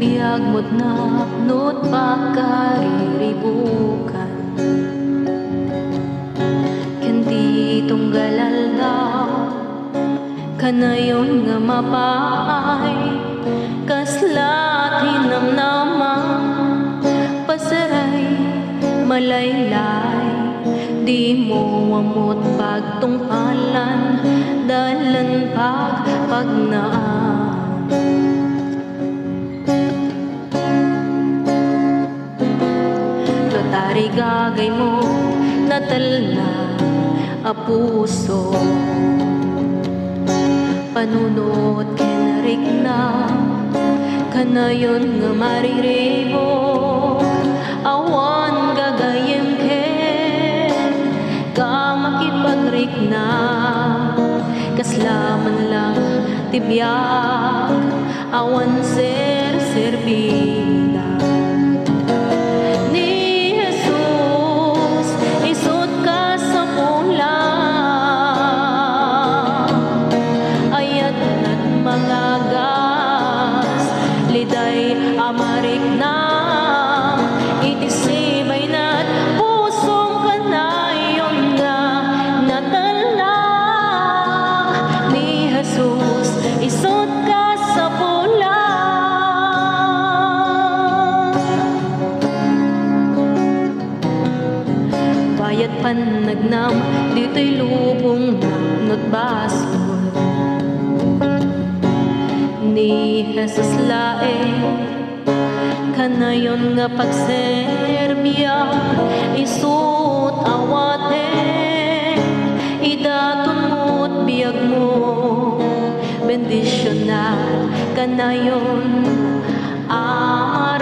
Biyag mo't napnot pagkariribukan Kendi tunggalal daw Kanayon nga mapaay Kaslat hinamnamang Pasaray malaylay Di mo amot pagtungpalan Dalan pagnaan Lotari gagay mo natal na a puso Panunot kinarik na Kanayon nga mariribo Awan gagayem ken Ka makipagrik na Kaslaman lang tibyak Awan serbida Ni Jesus isot ka sa pula Ayat na't mga gas Liday amarik na Itisibay na't pusong kanayon nga natala Ni Jesus isot ka sa pula Bayat pan nagnam dito'y lubong not basol Ni Jesus lae Kanayon nga pagserbya Isut awate Idaton mo't biyag mo Bendisyon na kanayon Amar